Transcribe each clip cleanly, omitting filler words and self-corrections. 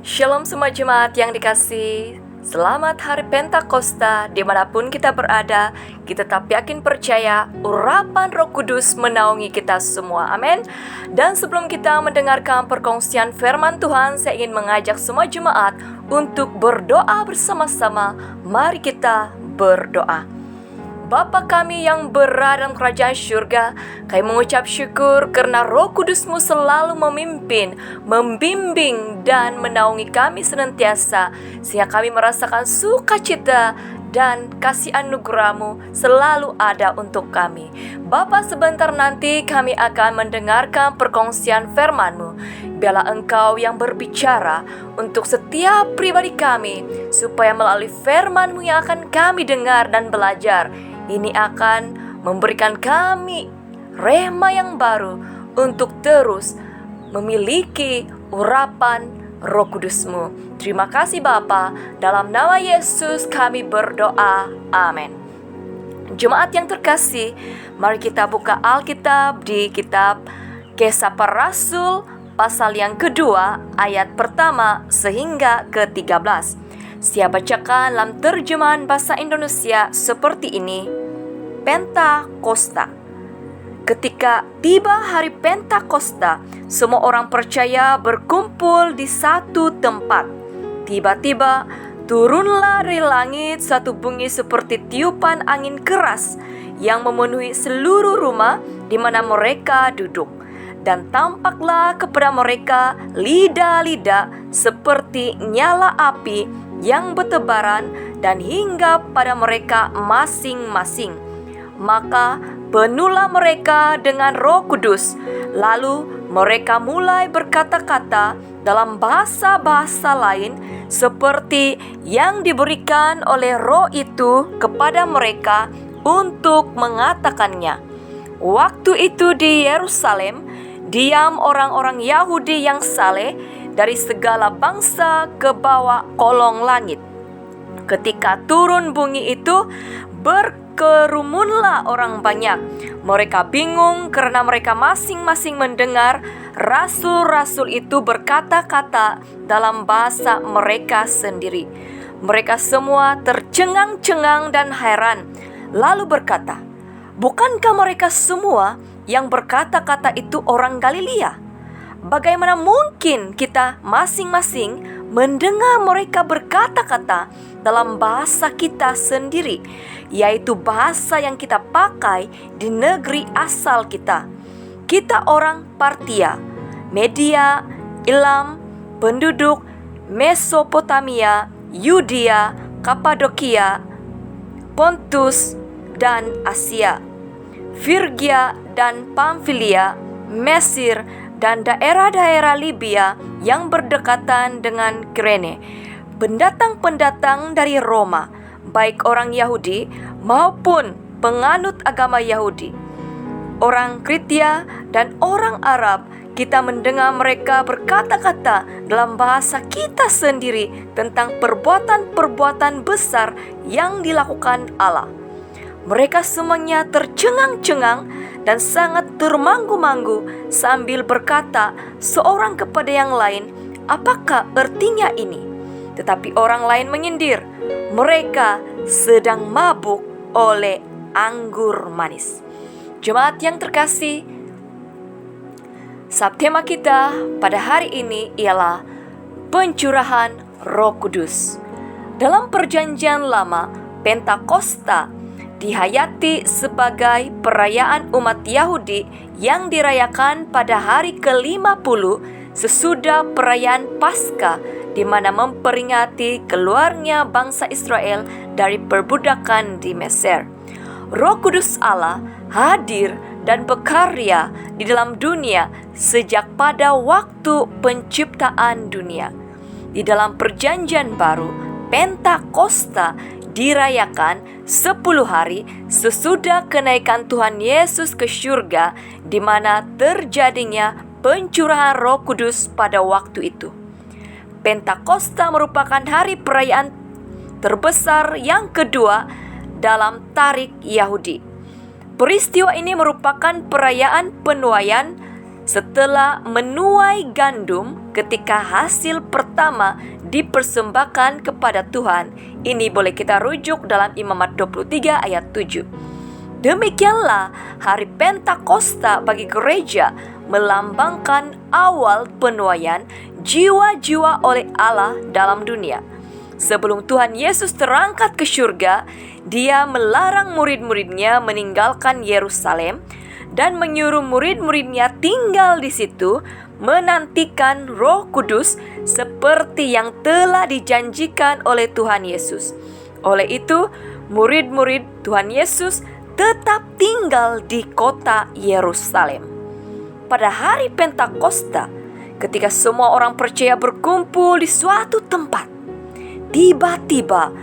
Shalom semua jemaat yang dikasihi. Selamat Hari Pentakosta dimanapun kita berada. Kita tetap yakin percaya urapan Roh Kudus menaungi kita semua. Amin. Dan sebelum kita mendengarkan perkongsian firman Tuhan, saya ingin mengajak semua jemaat untuk berdoa bersama-sama. Mari kita berdoa. Bapa kami yang berada dalam kerajaan syurga, kami mengucap syukur karena Roh Kudus-Mu selalu memimpin, membimbing, dan menaungi kami senantiasa, sehingga kami merasakan sukacita dan kasih anugerah-Mu selalu ada untuk kami. Bapa, sebentar nanti kami akan mendengarkan perkongsian firman-Mu. Biarlah Engkau yang berbicara untuk setiap pribadi kami, supaya melalui firman-Mu yang akan kami dengar dan belajar, ini akan memberikan kami rema yang baru untuk terus memiliki urapan Roh Kudus-Mu. Terima kasih Bapa, dalam nama Yesus kami berdoa, amin. Jemaat yang terkasih, mari kita buka Alkitab di kitab Kisah Para Rasul pasal yang kedua, ayat pertama sehingga ke-13. Saya bacakan dalam terjemahan bahasa Indonesia seperti ini. Pentakosta. Ketika tiba hari Pentakosta, semua orang percaya berkumpul di satu tempat. Tiba-tiba turunlah dari langit satu bunyi seperti tiupan angin keras yang memenuhi seluruh rumah di mana mereka duduk. Dan tampaklah kepada mereka lidah-lidah seperti nyala api yang bertebaran dan hinggap pada mereka masing-masing. Maka penuhlah mereka dengan Roh Kudus. Lalu mereka mulai berkata-kata dalam bahasa-bahasa lain seperti yang diberikan oleh Roh itu kepada mereka untuk mengatakannya. Waktu itu di Yerusalem diam orang-orang Yahudi yang saleh dari segala bangsa ke bawah kolong langit. Ketika turun bunyi itu, berkerumunlah orang banyak. Mereka bingung karena mereka masing-masing mendengar rasul-rasul itu berkata-kata dalam bahasa mereka sendiri. Mereka semua tercengang-cengang dan heran, lalu berkata, "Bukankah mereka semua yang berkata-kata itu orang Galilea? Bagaimana mungkin kita masing-masing mendengar mereka berkata-kata dalam bahasa kita sendiri, yaitu bahasa yang kita pakai di negeri asal kita? Kita orang Partia, Media, Elam, penduduk Mesopotamia, Yudea, Kapadokia, Pontus, dan Asia, Frigia dan Pamfilia, Mesir, dan daerah-daerah Libya yang berdekatan dengan Kirene, pendatang-pendatang dari Roma, baik orang Yahudi maupun penganut agama Yahudi, orang Kritia dan orang Arab. Kita mendengar mereka berkata-kata dalam bahasa kita sendiri tentang perbuatan-perbuatan besar yang dilakukan Allah." Mereka semuanya tercengang-cengang dan sangat termanggu-manggu sambil berkata seorang kepada yang lain, "Apakah artinya ini?" Tetapi orang lain menyindir, "Mereka sedang mabuk oleh anggur manis." Jemaat yang terkasih, subtema kita pada hari ini ialah pencurahan Roh Kudus. Dalam Perjanjian Lama, Pentakosta dihayati sebagai perayaan umat Yahudi yang dirayakan pada hari ke-50 sesudah perayaan Paskah, di mana memperingati keluarnya bangsa Israel dari perbudakan di Mesir. Roh Kudus Allah hadir dan berkarya di dalam dunia sejak pada waktu penciptaan dunia. Di dalam Perjanjian Baru, Pentakosta dirayakan 10 hari sesudah kenaikan Tuhan Yesus ke surga, di mana terjadinya pencurahan Roh Kudus pada waktu itu. Pentakosta merupakan hari perayaan terbesar yang kedua dalam tarikh Yahudi. Peristiwa ini merupakan perayaan penuaian setelah menuai gandum ketika hasil pertama dipersembahkan kepada Tuhan. Ini boleh kita rujuk dalam Imamat 23 ayat 7. Demikianlah hari Pentakosta bagi gereja melambangkan awal penuaian jiwa-jiwa oleh Allah dalam dunia. Sebelum Tuhan Yesus terangkat ke surga, Dia melarang murid-muridnya meninggalkan Yerusalem dan menyuruh murid-muridnya tinggal di situ, menantikan Roh Kudus seperti yang telah dijanjikan oleh Tuhan Yesus. Oleh itu, murid-murid Tuhan Yesus tetap tinggal di kota Yerusalem. Pada hari Pentakosta, ketika semua orang percaya berkumpul di suatu tempat, tiba-tiba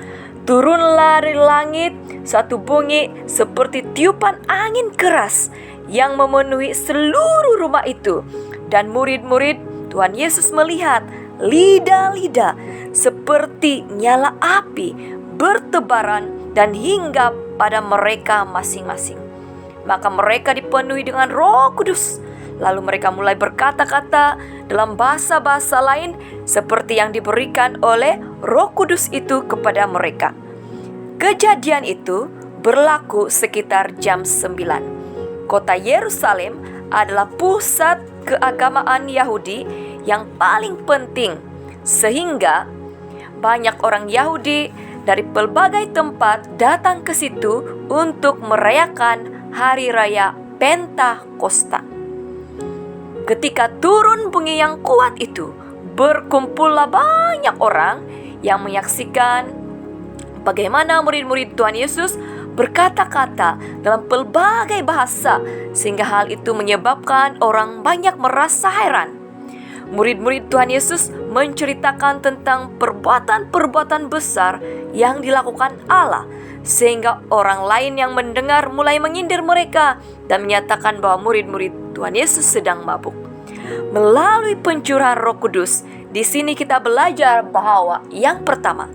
turunlah dari langit satu bunyi seperti tiupan angin keras yang memenuhi seluruh rumah itu. Dan murid-murid Tuhan Yesus melihat lidah-lidah seperti nyala api bertebaran dan hinggap pada mereka masing-masing. Maka mereka dipenuhi dengan Roh Kudus. Lalu mereka mulai berkata-kata dalam bahasa-bahasa lain seperti yang diberikan oleh Roh Kudus itu kepada mereka. Kejadian itu berlaku sekitar jam 9. Kota Yerusalem adalah pusat keagamaan Yahudi yang paling penting, sehingga banyak orang Yahudi dari pelbagai tempat datang ke situ untuk merayakan hari raya Pentakosta. Ketika turun bunyi yang kuat itu, berkumpullah banyak orang yang menyaksikan bagaimana murid-murid Tuhan Yesus berkata-kata dalam pelbagai bahasa, sehingga hal itu menyebabkan orang banyak merasa heran. Murid-murid Tuhan Yesus menceritakan tentang perbuatan-perbuatan besar yang dilakukan Allah, sehingga orang lain yang mendengar mulai menyindir mereka dan menyatakan bahwa murid-murid Tuhan Yesus sedang mabuk. Melalui pencurahan Roh Kudus, di sini kita belajar bahwa yang pertama,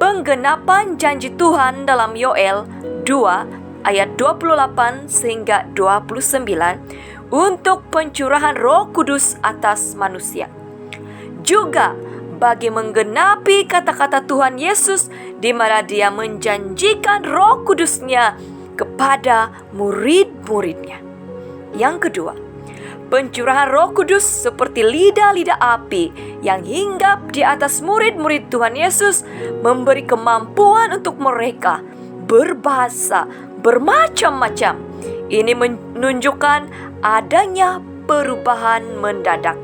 penggenapan janji Tuhan dalam Yoel 2 ayat 28 sehingga 29 untuk pencurahan Roh Kudus atas manusia. Juga bagi menggenapi kata-kata Tuhan Yesus di mana Dia menjanjikan Roh Kudus-Nya kepada murid-muridnya. Yang kedua, pencurahan Roh Kudus seperti lidah-lidah api yang hinggap di atas murid-murid Tuhan Yesus memberi kemampuan untuk mereka berbahasa bermacam-macam. Ini menunjukkan adanya perubahan mendadak.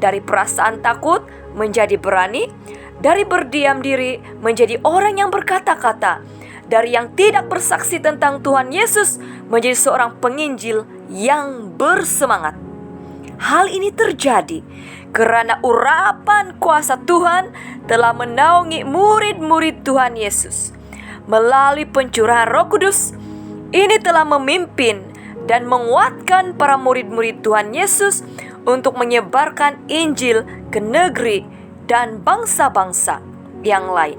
Dari perasaan takut menjadi berani, dari berdiam diri menjadi orang yang berkata-kata, dari yang tidak bersaksi tentang Tuhan Yesus menjadi seorang penginjil yang bersemangat. Hal ini terjadi karena urapan kuasa Tuhan telah menaungi murid-murid Tuhan Yesus. Melalui pencurahan Roh Kudus, ini telah memimpin dan menguatkan para murid-murid Tuhan Yesus untuk menyebarkan Injil ke negeri dan bangsa-bangsa yang lain.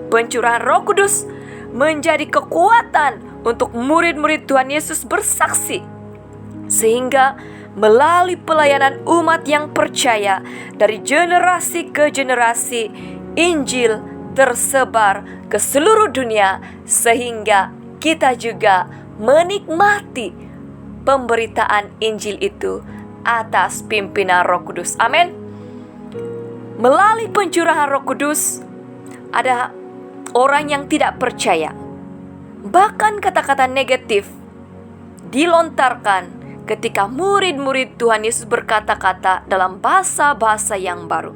Pencurahan Roh Kudus menjadi kekuatan untuk murid-murid Tuhan Yesus bersaksi, sehingga melalui pelayanan umat yang percaya dari generasi ke generasi, Injil tersebar ke seluruh dunia, sehingga kita juga menikmati pemberitaan Injil itu atas pimpinan Roh Kudus. Amin. Melalui pencurahan Roh Kudus, ada orang yang tidak percaya, bahkan kata-kata negatif dilontarkan ketika murid-murid Tuhan Yesus berkata-kata dalam bahasa-bahasa yang baru,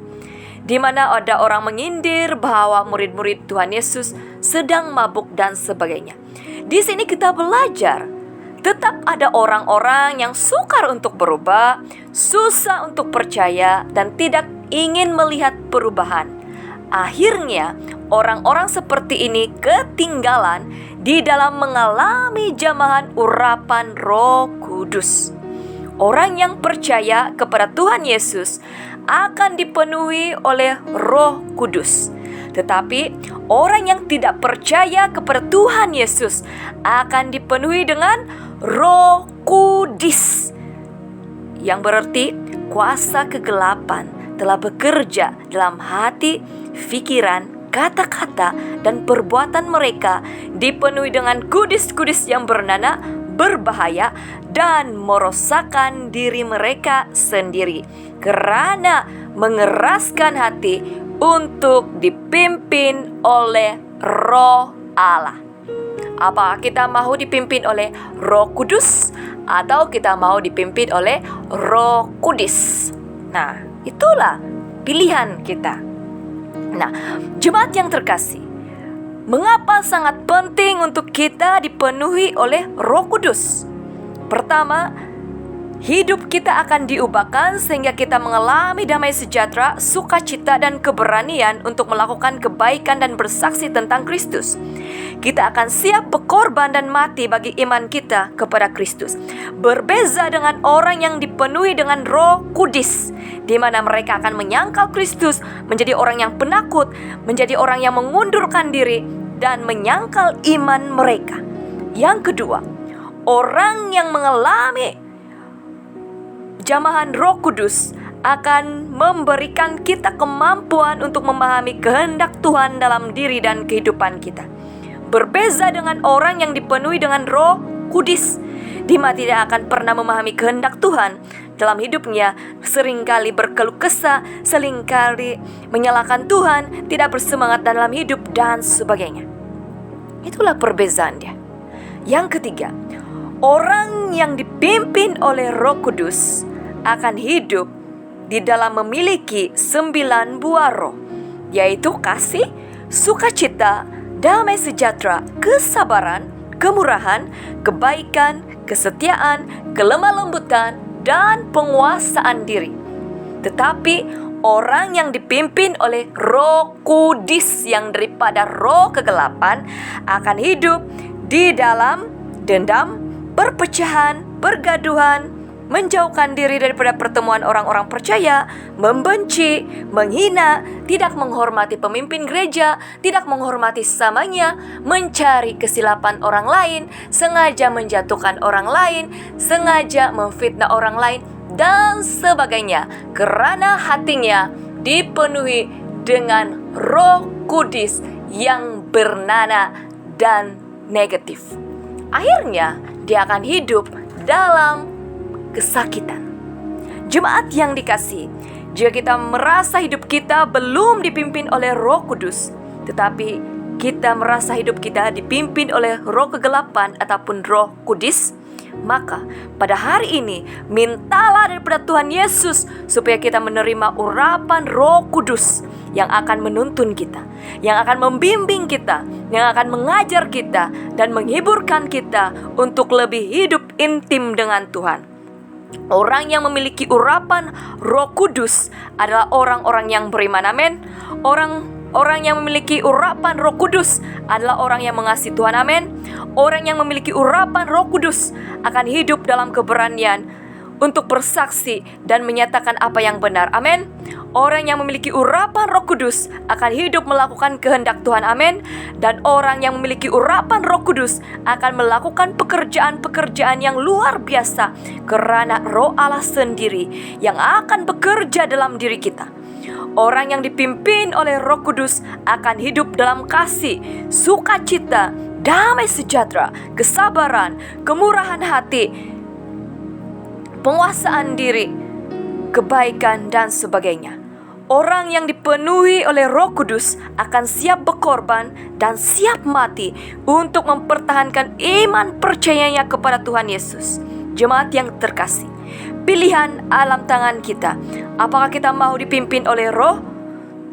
di mana ada orang menyindir bahwa murid-murid Tuhan Yesus sedang mabuk dan sebagainya. Di sini kita belajar, tetap ada orang-orang yang sukar untuk berubah, susah untuk percaya, dan tidak ingin melihat perubahan. Akhirnya, orang-orang seperti ini ketinggalan di dalam mengalami jamahan urapan Roh Kudus. Orang yang percaya kepada Tuhan Yesus akan dipenuhi oleh Roh Kudus. Tetapi orang yang tidak percaya kepada Tuhan Yesus akan dipenuhi dengan Roh Kudis, yang berarti kuasa kegelapan telah bekerja dalam hati, pikiran, kata-kata, dan perbuatan mereka, dipenuhi dengan kudis-kudis yang bernanah, berbahaya, dan merosakkan diri mereka sendiri, karena mengeraskan hati untuk dipimpin oleh Roh Allah. Apakah kita mau dipimpin oleh Roh Kudus atau kita mau dipimpin oleh Roh Kudus? Nah, itulah pilihan kita. Nah, jemaat yang terkasih, mengapa sangat penting untuk kita dipenuhi oleh Roh Kudus? Pertama, hidup kita akan diubahkan sehingga kita mengalami damai sejahtera, sukacita, dan keberanian untuk melakukan kebaikan dan bersaksi tentang Kristus. Kita akan siap berkorban dan mati bagi iman kita kepada Kristus. Berbeza dengan orang yang dipenuhi dengan Roh Kudus, di mana mereka akan menyangkal Kristus, menjadi orang yang penakut, menjadi orang yang mengundurkan diri, dan menyangkal iman mereka. Yang kedua, orang yang mengalami jamahan Roh Kudus akan memberikan kita kemampuan untuk memahami kehendak Tuhan dalam diri dan kehidupan kita. Berbeza dengan orang yang dipenuhi dengan Roh Kudus, dia tidak akan pernah memahami kehendak Tuhan dalam hidupnya, seringkali berkeluh kesah, seringkali menyalahkan Tuhan, tidak bersemangat dalam hidup, dan sebagainya. Itulah perbezaan dia. Yang ketiga, orang yang dipimpin oleh Roh Kudus akan hidup di dalam memiliki 9 buah roh, yaitu kasih, sukacita, damai sejahtera, kesabaran, kemurahan, kebaikan, kesetiaan, kelemah lembutan, dan penguasaan diri. Tetapi orang yang dipimpin oleh Roh Kudus yang daripada roh kegelapan akan hidup di dalam dendam, perpecahan, pergaduhan, menjauhkan diri daripada pertemuan orang-orang percaya, membenci, menghina, tidak menghormati pemimpin gereja, tidak menghormati sesamanya, mencari kesilapan orang lain, sengaja menjatuhkan orang lain, sengaja memfitnah orang lain, dan sebagainya, karena hatinya dipenuhi dengan Roh Kudus yang bernanah dan negatif. Akhirnya dia akan hidup dalam kesakitan. Jemaat yang dikasihi, jika kita merasa hidup kita belum dipimpin oleh Roh Kudus, tetapi kita merasa hidup kita dipimpin oleh roh kegelapan ataupun Roh Kudus, maka pada hari ini mintalah daripada Tuhan Yesus supaya kita menerima urapan Roh Kudus yang akan menuntun kita, yang akan membimbing kita, yang akan mengajar kita dan menghiburkan kita untuk lebih hidup intim dengan Tuhan. Orang yang memiliki urapan Roh Kudus adalah orang-orang yang beriman, amin. Orang yang memiliki urapan Roh Kudus adalah orang yang mengasihi Tuhan, amin. Orang yang memiliki urapan Roh Kudus akan hidup dalam keberanian untuk bersaksi dan menyatakan apa yang benar, amin. Orang yang memiliki urapan Roh Kudus akan hidup melakukan kehendak Tuhan, amin. Dan orang yang memiliki urapan Roh Kudus akan melakukan pekerjaan-pekerjaan yang luar biasa, karena Roh Allah sendiri yang akan bekerja dalam diri kita. Orang yang dipimpin oleh Roh Kudus akan hidup dalam kasih, sukacita, damai sejahtera, kesabaran, kemurahan hati, penguasaan diri, kebaikan, dan sebagainya. Orang yang dipenuhi oleh Roh Kudus akan siap berkorban dan siap mati untuk mempertahankan iman percayanya kepada Tuhan Yesus. Jemaat yang terkasih, pilihan alam tangan kita. Apakah kita mau dipimpin oleh Roh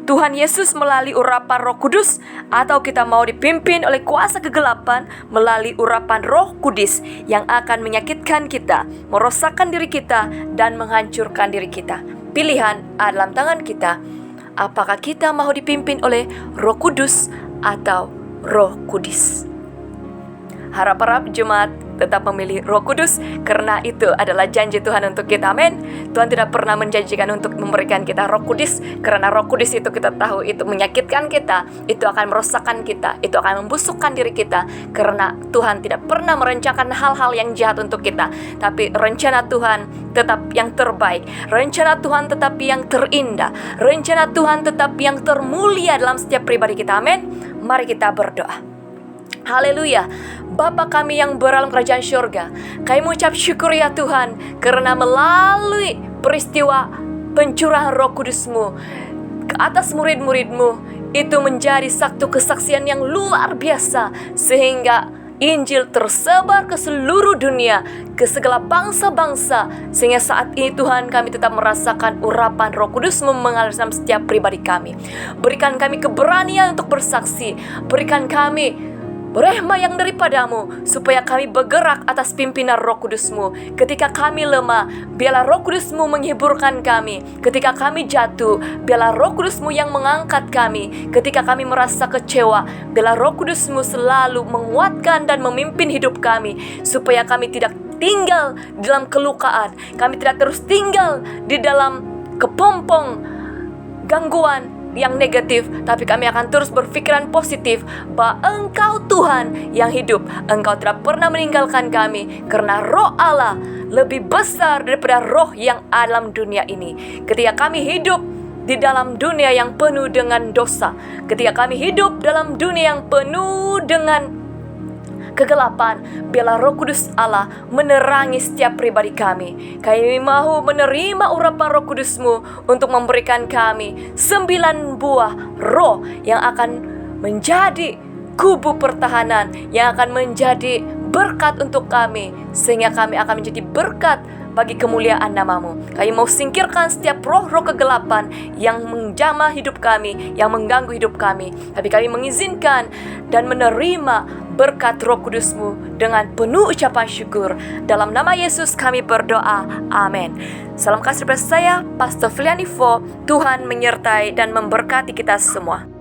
Tuhan Yesus melalui urapan Roh Kudus, atau kita mau dipimpin oleh kuasa kegelapan melalui urapan Roh Kudus yang akan menyakitkan kita, merosakkan diri kita, dan menghancurkan diri kita? Pilihan ada dalam tangan kita. Apakah kita mau dipimpin oleh Roh Kudus atau Roh Kudus? Harap-harap jemaat tetap memilih Roh Kudus, karena itu adalah janji Tuhan untuk kita. Amin. Tuhan tidak pernah menjanjikan untuk memberikan kita Roh Kudus, karena Roh Kudus itu kita tahu itu menyakitkan kita, itu akan merosakkan kita, itu akan membusukkan diri kita, karena Tuhan tidak pernah merencanakan hal-hal yang jahat untuk kita, tapi rencana Tuhan tetap yang terbaik, rencana Tuhan tetap yang terindah, rencana Tuhan tetap yang termulia dalam setiap pribadi kita. Amin. Mari kita berdoa. Haleluya. Bapa kami yang berdalam kerajaan syurga, kami mengucap syukur ya Tuhan, karena melalui peristiwa pencurahan Roh Kudus-Mu ke atas murid-murid-Mu, itu menjadi satu kesaksian yang luar biasa, sehingga Injil tersebar ke seluruh dunia, ke segala bangsa-bangsa, sehingga saat ini Tuhan kami tetap merasakan urapan Roh Kudus-Mu mengalir dalam setiap pribadi kami. Berikan kami keberanian untuk bersaksi, berikan kami rehma yang daripada-Mu, supaya kami bergerak atas pimpinan Roh Kudus-Mu. Ketika kami lemah, biarlah Roh Kudus-Mu menghiburkan kami. Ketika kami jatuh, biarlah Roh Kudus-Mu yang mengangkat kami. Ketika kami merasa kecewa, biarlah Roh Kudus-Mu selalu menguatkan dan memimpin hidup kami, supaya kami tidak tinggal di dalam kelukaan, kami tidak terus tinggal di dalam kepompong gangguan yang negatif, tapi kami akan terus berpikiran positif bahwa Engkau Tuhan yang hidup. Engkau tidak pernah meninggalkan kami, karena Roh Allah lebih besar daripada roh yang ada dalam dunia ini. Ketika kami hidup di dalam dunia yang penuh dengan dosa, ketika kami hidup dalam dunia yang penuh dengan kegelapan, biarlah Roh Kudus Allah menerangi setiap pribadi kami. Kami mahu menerima urapan Roh Kudus-Mu untuk memberikan kami 9 buah roh yang akan menjadi kubu pertahanan, yang akan menjadi berkat untuk kami, sehingga kami akan menjadi berkat bagi kemuliaan nama-Mu. Kami mau singkirkan setiap roh-roh kegelapan yang menjamah hidup kami, yang mengganggu hidup kami. Tapi kami mengizinkan dan menerima berkat Roh Kudus-Mu dengan penuh ucapan syukur. Dalam nama Yesus kami berdoa. Amin. Salam kasih dari saya, Pastor Filianivo. Tuhan menyertai dan memberkati kita semua.